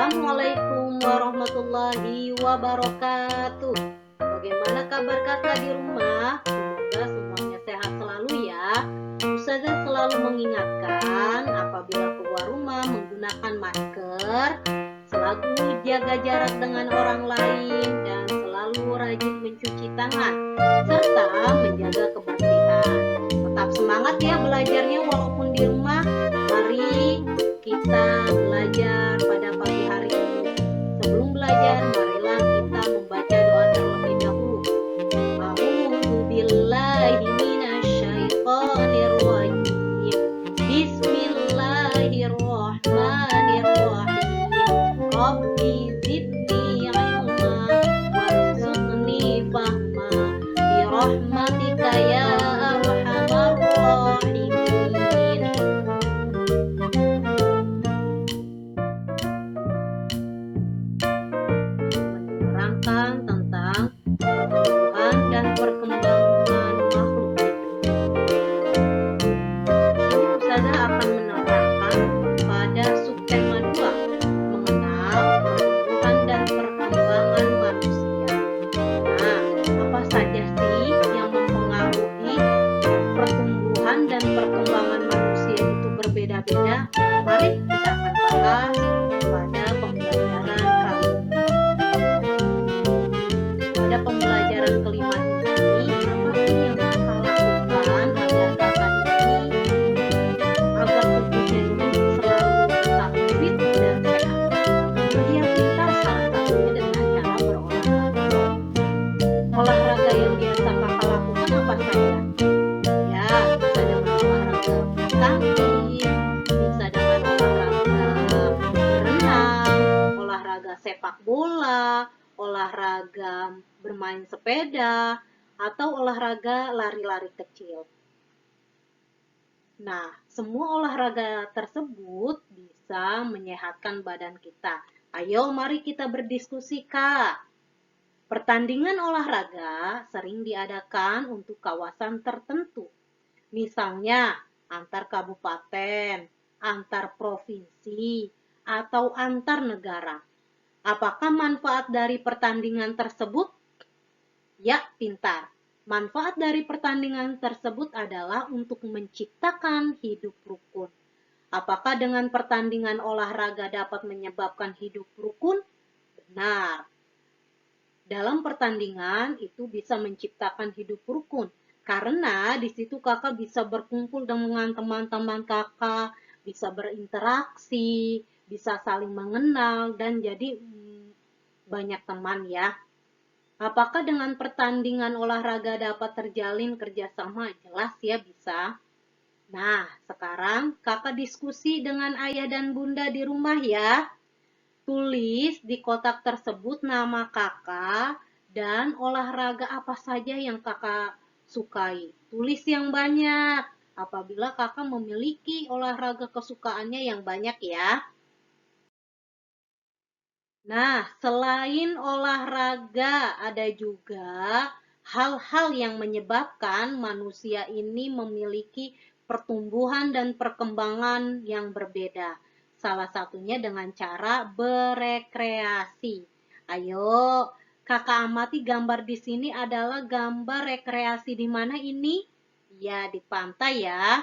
Assalamualaikum warahmatullahi wabarakatuh. Bagaimana kabar kakak di rumah? Semoga semuanya sehat selalu ya. Ustazah selalu mengingatkan apabila keluar rumah menggunakan masker, selalu jaga jarak dengan orang lain dan selalu rajin mencuci tangan serta menjaga kebersihan. Tetap semangat ya belajarnya walaupun di rumah. Mari kita belajar pada pagi hari ini. Sebelum belajar, marilah kita membaca doa terlebih dahulu. A'udzu billahi minasyaitonir rajim. Bismillahirrahmanirrahim. Rabbi zidni ilma warzuqni fahma bi rahmatika ya arhamar rahimin. Menerangkan tentang pertumbuhan dan perkembangan makhluk hidup. Ini Ustazah akan menerangkan pada subtema 2, mengenal pertumbuhan dan perkembangan manusia. Nah, apa saja sih yang mempengaruhi pertumbuhan dan perkembangan manusia itu berbeda-beda? Mari kita akan bahas pada pembelajaran kali ini. Pada pembelajaran kelima ini, apa sih yang kakak lakukan agar kakak ini agar tubuhnya ini selalu tetap fit dan sehat? Dia pintar salah satunya dengan cara berolahraga. Olahraga yang biasa kakak lakukan apa saja? Ya, bisa dengan olahraga bulu tangkis, bisa dengan olahraga berenang, olahraga sepak bola, olahraga bermain sepeda, atau olahraga lari-lari kecil. Nah, semua olahraga tersebut bisa menyehatkan badan kita. Ayo, mari kita berdiskusi, Kak. Pertandingan olahraga sering diadakan untuk kawasan tertentu. Misalnya, antar kabupaten, antar provinsi, atau antar negara. Apakah manfaat dari pertandingan tersebut? Ya, pintar. Manfaat dari pertandingan tersebut adalah untuk menciptakan hidup rukun. Apakah dengan pertandingan olahraga dapat menyebabkan hidup rukun? Benar. Dalam pertandingan itu bisa menciptakan hidup rukun. Karena di situ kakak bisa berkumpul dengan teman-teman kakak, bisa berinteraksi, bisa saling mengenal, dan jadi banyak teman ya. Apakah dengan pertandingan olahraga dapat terjalin kerjasama? Jelas ya bisa. Nah, sekarang kakak diskusi dengan ayah dan bunda di rumah ya. Tulis di kotak tersebut nama kakak dan olahraga apa saja yang kakak sukai. Tulis yang banyak. Apabila kakak memiliki olahraga kesukaannya yang banyak ya. Nah, selain olahraga, ada juga hal-hal yang menyebabkan manusia ini memiliki pertumbuhan dan perkembangan yang berbeda. Salah satunya dengan cara berekreasi. Ayo, kakak amati gambar di sini adalah gambar rekreasi di mana ini? Ya, di pantai ya.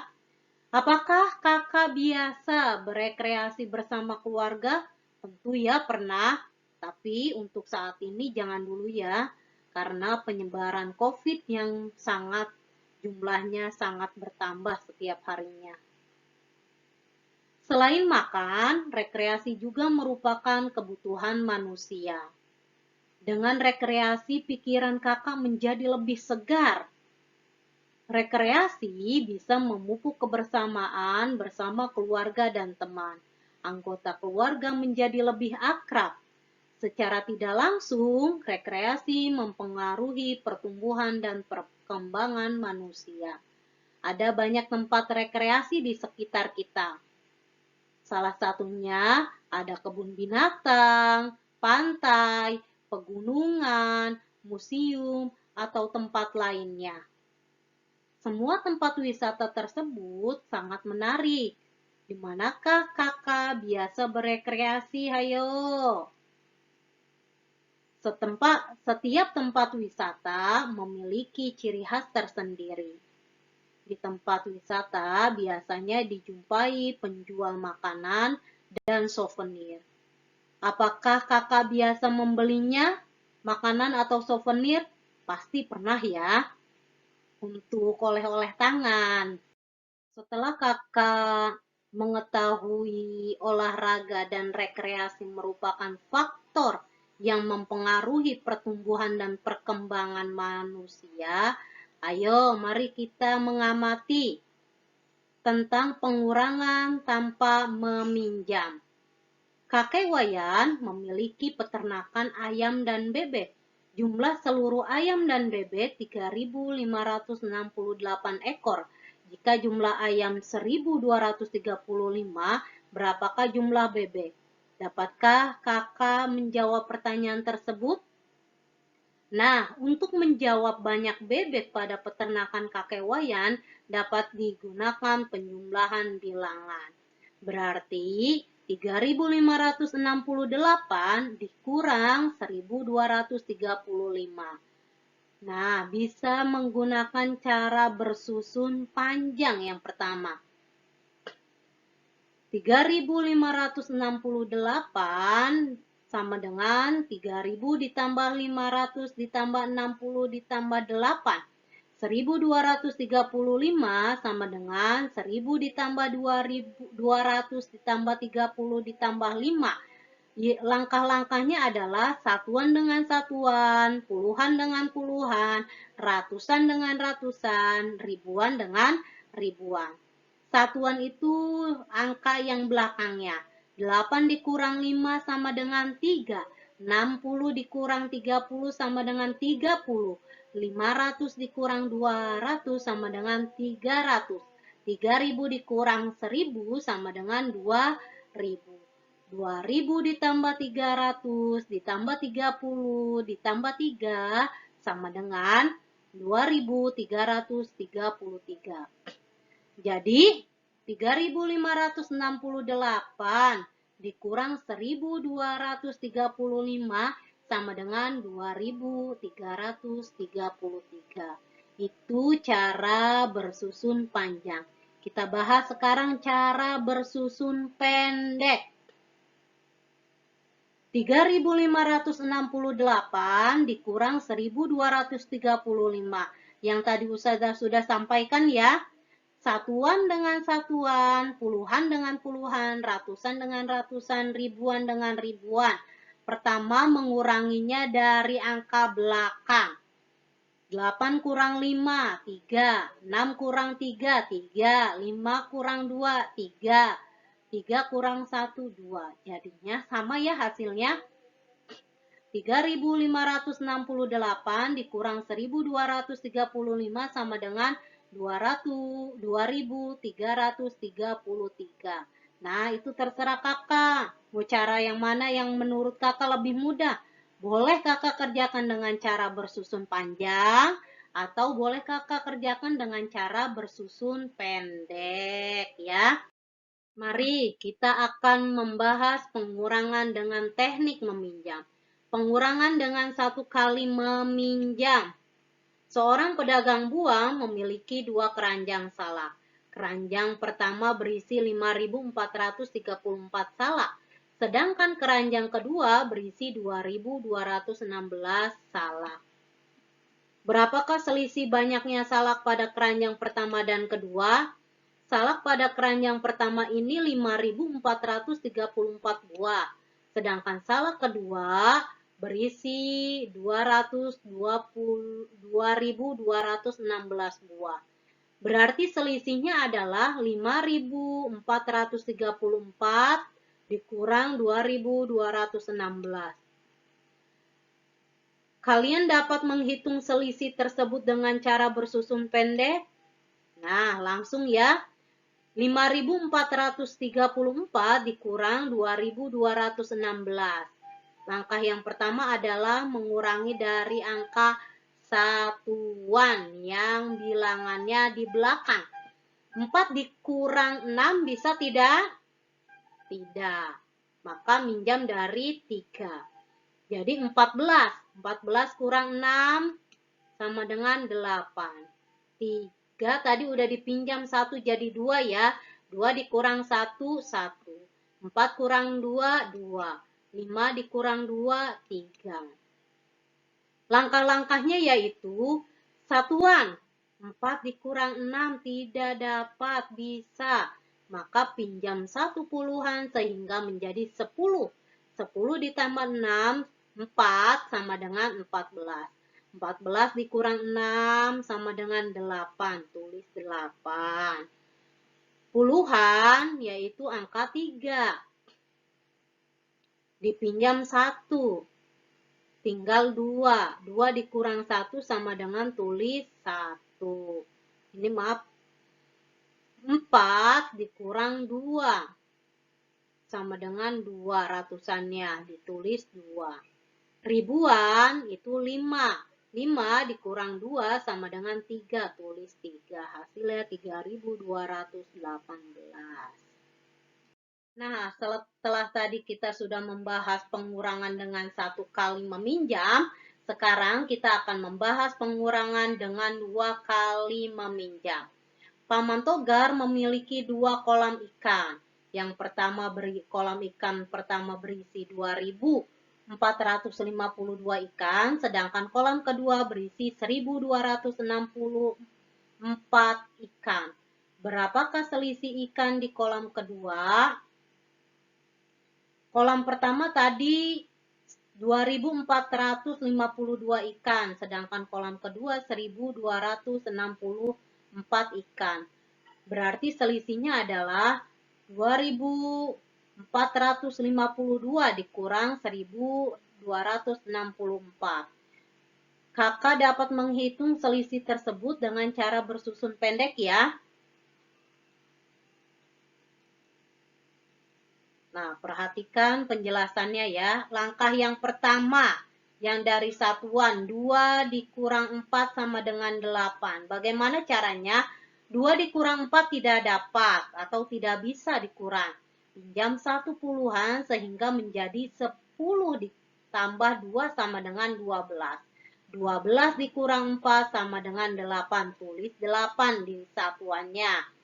Apakah kakak biasa berekreasi bersama keluarga? Tentu ya pernah, tapi untuk saat ini jangan dulu ya, karena penyebaran COVID yang jumlahnya sangat bertambah setiap harinya. Selain makan, rekreasi juga merupakan kebutuhan manusia. Dengan rekreasi, pikiran kakak menjadi lebih segar. Rekreasi bisa memupuk kebersamaan bersama keluarga dan teman. Anggota keluarga menjadi lebih akrab. Secara tidak langsung, rekreasi mempengaruhi pertumbuhan dan perkembangan manusia. Ada banyak tempat rekreasi di sekitar kita. Salah satunya ada kebun binatang, pantai, pegunungan, museum, atau tempat lainnya. Semua tempat wisata tersebut sangat menarik. Di manakah kakak biasa berekreasi? Hayo. Setiap tempat wisata memiliki ciri khas tersendiri. Di tempat wisata biasanya dijumpai penjual makanan dan souvenir. Apakah kakak biasa membelinya? Makanan atau souvenir? Pasti pernah ya. Untuk oleh-oleh tangan. Setelah kakak mengetahui olahraga dan rekreasi merupakan faktor yang mempengaruhi pertumbuhan dan perkembangan manusia, ayo mari kita mengamati tentang pengurangan tanpa meminjam. Kakek Wayan memiliki peternakan ayam dan bebek. Jumlah seluruh ayam dan bebek 3.568 ekor. Jika jumlah ayam 1.235, berapakah jumlah bebek? Dapatkah kakak menjawab pertanyaan tersebut? Nah, untuk menjawab banyak bebek pada peternakan kakek Wayan dapat digunakan penjumlahan bilangan. Berarti 3.568 dikurang 1.235. Nah, bisa menggunakan cara bersusun panjang yang pertama. 3.568 sama dengan 3.000 ditambah 500 ditambah 60 ditambah 8. 1.235 sama dengan 1.000 ditambah 2.200 ditambah 30 ditambah 5. Langkah-langkahnya adalah satuan dengan satuan, puluhan dengan puluhan, ratusan dengan ratusan, ribuan dengan ribuan. Satuan itu angka yang belakangnya. 8 dikurang 5 sama dengan 3. 60 dikurang 30 sama dengan 30. 500 dikurang 200 sama dengan 300. 3.000 dikurang 1.000 sama dengan 2.000. 2.000 ditambah 300 ditambah 30 ditambah 3 sama dengan 2.333. Jadi 3.568 dikurang 1.235 sama dengan 2.333. Itu cara bersusun panjang. Kita bahas sekarang cara bersusun pendek. 3.568 dikurang 1.235. Yang tadi sudah sampaikan ya. Satuan dengan satuan, puluhan dengan puluhan, ratusan dengan ratusan, ribuan dengan ribuan. Pertama menguranginya dari angka belakang. 8 kurang 5, 3. 6 kurang 3, 3. 5 kurang 2, 3. 3 kurang 1, 2. Jadinya sama ya hasilnya. 3.568 dikurang 1.235 sama dengan 2.333. Nah, itu terserah kakak. Mau cara yang mana yang menurut kakak lebih mudah? Boleh kakak kerjakan dengan cara bersusun panjang, atau boleh kakak kerjakan dengan cara bersusun pendek ya. Mari kita akan membahas pengurangan dengan teknik meminjam. Pengurangan dengan satu kali meminjam. Seorang pedagang buah memiliki 2 keranjang salak. Keranjang pertama berisi 5.434 salak, sedangkan keranjang kedua berisi 2.216 salak. Berapakah selisih banyaknya salak pada keranjang pertama dan kedua? Salak pada keranjang pertama ini 5.434 buah, sedangkan salak kedua berisi 2.216 buah. Berarti selisihnya adalah 5.434 dikurang 2.216. Kalian dapat menghitung selisih tersebut dengan cara bersusun pendek? Nah, langsung ya. 5.434 dikurang 2.216. Langkah yang pertama adalah mengurangi dari angka satuan yang bilangannya di belakang. 4 dikurang 6 bisa tidak? Tidak. Maka minjam dari 3. Jadi 14. 14 kurang 6 sama dengan 8. 3 tadi udah dipinjam 1 jadi 2 ya. 2 dikurang 1, 1. 4 kurang 2, 2. 5 dikurang 2, 3. Langkah-langkahnya yaitu satuan. 4 dikurang 6 tidak dapat, bisa. Maka pinjam 1 puluhan sehingga menjadi 10. 10 ditambah 6, 4 sama dengan 14. 14 dikurang 6 sama dengan 8. Tulis 8. Puluhan yaitu angka 3. Dipinjam 1. Tinggal 2. 2 dikurang 1 sama dengan tulis 1. Ini maaf. 4 dikurang 2. Sama dengan 2 ratusannya. Ditulis 2. Ribuan itu 5. 5 dikurang 2 sama dengan 3. Tulis 3. Hasilnya 3.218. Nah, setelah tadi kita sudah membahas pengurangan dengan 1 kali meminjam, sekarang kita akan membahas pengurangan dengan 2 kali meminjam. Paman Togar memiliki 2 kolam ikan. Yang pertama kolam ikan pertama berisi 2.452 ikan, sedangkan kolam kedua berisi 1.264 ikan. Berapakah selisih ikan di kolam kedua? Kolam pertama tadi 2.452 ikan, sedangkan kolam kedua 1.264 ikan. Berarti selisihnya adalah 2.452 dikurang 1.264. Kakak dapat menghitung selisih tersebut dengan cara bersusun pendek ya. Nah, perhatikan penjelasannya ya. Langkah yang pertama, yang dari satuan 2 dikurang 4 sama dengan 8. Bagaimana caranya? 2 dikurang 4 tidak dapat atau tidak bisa dikurang. Pinjam 1 puluhan sehingga menjadi 10 ditambah 2 sama dengan 12. 12 dikurang 4 sama dengan 8. Tulis 8 di satuannya.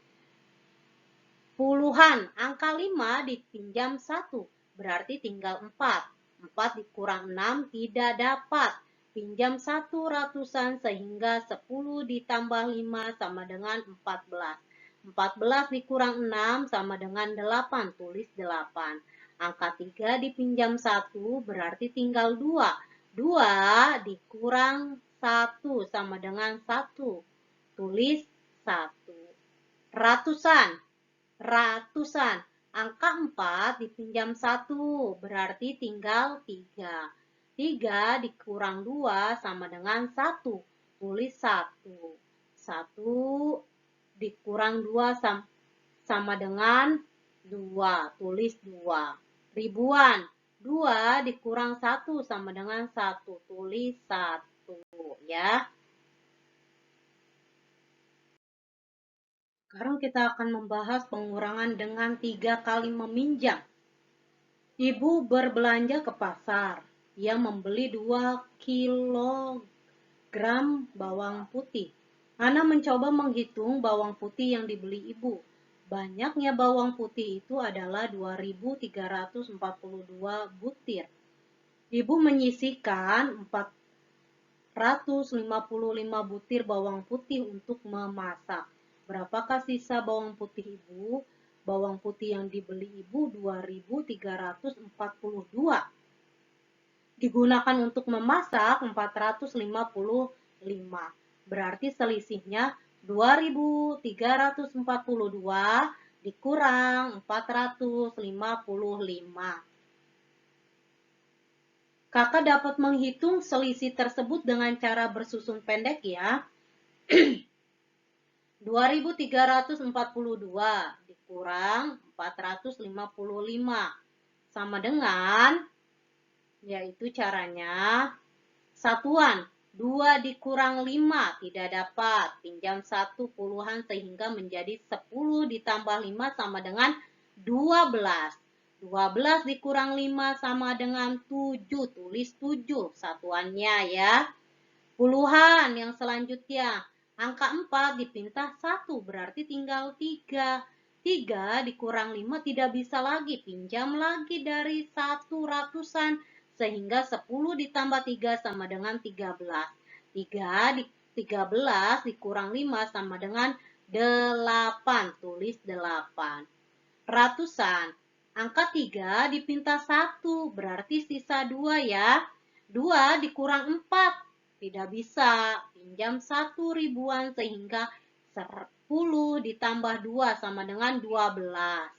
Puluhan, angka 5 dipinjam 1, berarti tinggal 4. 4 dikurang 6 tidak dapat. Pinjam 1 ratusan sehingga 10 ditambah 5 sama dengan 14. 14 dikurang 6 sama dengan 8, tulis 8. Angka 3 dipinjam 1 berarti tinggal 2. 2 dikurang 1 sama dengan 1, tulis 1. Ratusan. Ratusan. Angka 4 dipinjam 1, berarti tinggal 3. 3 dikurang 2 sama dengan 1. Tulis 1. 1 dikurang 2 sama dengan 2. Tulis 2. Ribuan. 2 dikurang 1 sama dengan 1. Tulis 1. Ya. Sekarang kita akan membahas pengurangan dengan 3 kali meminjam. Ibu berbelanja ke pasar. Ia membeli 2 kilogram bawang putih. Ana mencoba menghitung bawang putih yang dibeli ibu. Banyaknya bawang putih itu adalah 2.342 butir. Ibu menyisihkan 455 butir bawang putih untuk memasak. Berapakah sisa bawang putih ibu? Bawang putih yang dibeli ibu 2.342. Digunakan untuk memasak 455. Berarti selisihnya 2.342 dikurang 455. Kakak dapat menghitung selisih tersebut dengan cara bersusun pendek ya. 2.342 dikurang 455 sama dengan, yaitu caranya satuan 2 dikurang 5 tidak dapat. Pinjam 1 puluhan sehingga menjadi 10 ditambah 5 sama dengan 12. 12 dikurang 5 sama dengan 7. Tulis 7 satuannya ya. Puluhan yang selanjutnya. Angka 4 dipinta 1 berarti tinggal 3. 3 dikurang 5 tidak bisa lagi, pinjam lagi dari 1 ratusan sehingga 10 ditambah 3 sama dengan 13. 13 dikurang 5 sama dengan 8, tulis 8. Ratusan, angka 3 dipinta 1 berarti sisa 2 ya. 2 dikurang 4 tidak bisa, pinjam 1 ribuan sehingga 10 ditambah 2 sama dengan 12.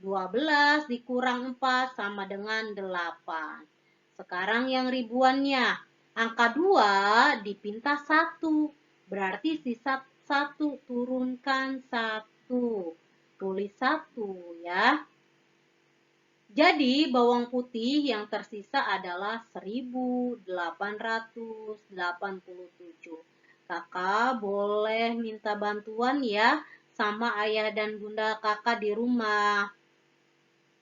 12 dikurang 4 sama dengan 8. Sekarang yang ribuannya. Angka 2 dipinta 1. Berarti sisa 1. Turunkan 1. Tulis 1 ya. Jadi bawang putih yang tersisa adalah 1887. Kakak boleh minta bantuan ya sama ayah dan bunda kakak di rumah.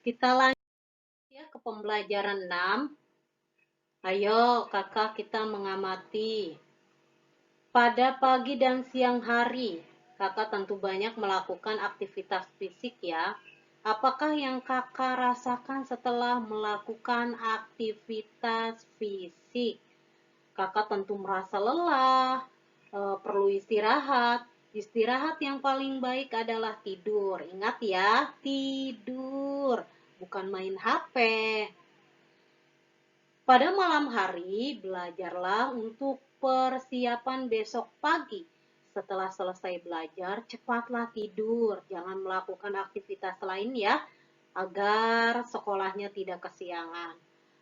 Kita lanjut ya ke pembelajaran 6. Ayo kakak kita mengamati. Pada pagi dan siang hari, kakak tentu banyak melakukan aktivitas fisik ya. Apakah yang kakak rasakan setelah melakukan aktivitas fisik? Kakak tentu merasa lelah, perlu istirahat. Istirahat yang paling baik adalah tidur. Ingat ya, tidur, bukan main HP. Pada malam hari, belajarlah untuk persiapan besok pagi. Setelah selesai belajar, cepatlah tidur. Jangan melakukan aktivitas lain ya, agar sekolahnya tidak kesiangan.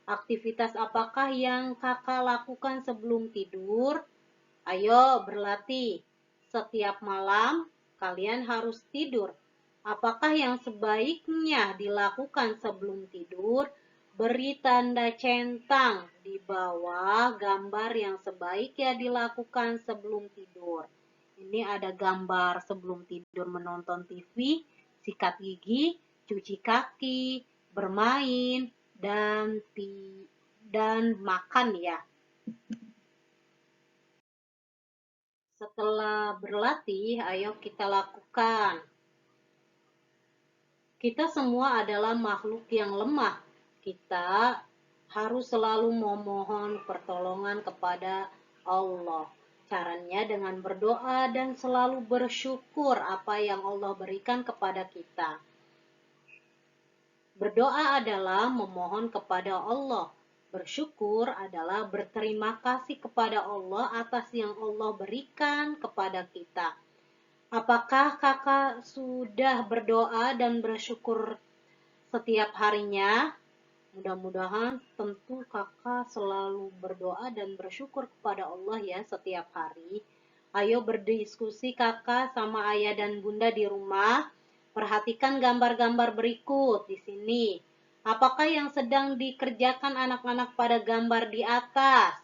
Aktivitas apakah yang kakak lakukan sebelum tidur? Ayo berlatih. Setiap malam, kalian harus tidur. Apakah yang sebaiknya dilakukan sebelum tidur? Beri tanda centang di bawah gambar yang sebaiknya dilakukan sebelum tidur. Ini ada gambar sebelum tidur menonton TV, sikat gigi, cuci kaki, bermain, dan makan ya. Setelah berlatih, ayo kita lakukan. Kita semua adalah makhluk yang lemah. Kita harus selalu memohon pertolongan kepada Allah. Caranya dengan berdoa dan selalu bersyukur apa yang Allah berikan kepada kita. Berdoa adalah memohon kepada Allah. Bersyukur adalah berterima kasih kepada Allah atas yang Allah berikan kepada kita. Apakah kakak sudah berdoa dan bersyukur setiap harinya? Mudah-mudahan tentu kakak selalu berdoa dan bersyukur kepada Allah ya setiap hari. Ayo berdiskusi kakak sama ayah dan bunda di rumah. Perhatikan gambar-gambar berikut di sini. Apakah yang sedang dikerjakan anak-anak pada gambar di atas?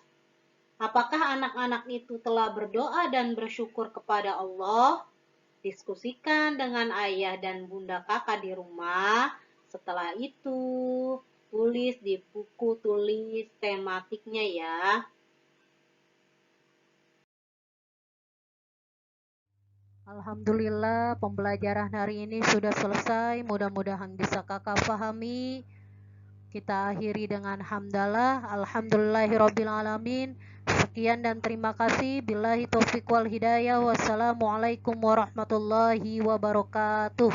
Apakah anak-anak itu telah berdoa dan bersyukur kepada Allah? Diskusikan dengan ayah dan bunda kakak di rumah. Setelah itu, tulis di buku tulis tematiknya ya. Alhamdulillah, pembelajaran hari ini sudah selesai. Mudah-mudahan bisa kakak pahami. Kita akhiri dengan hamdalah. Alhamdulillahirabbil alamin. Sekian dan terima kasih. Billahi taufiq wal hidayah. Wassalamualaikum warahmatullahi wabarakatuh.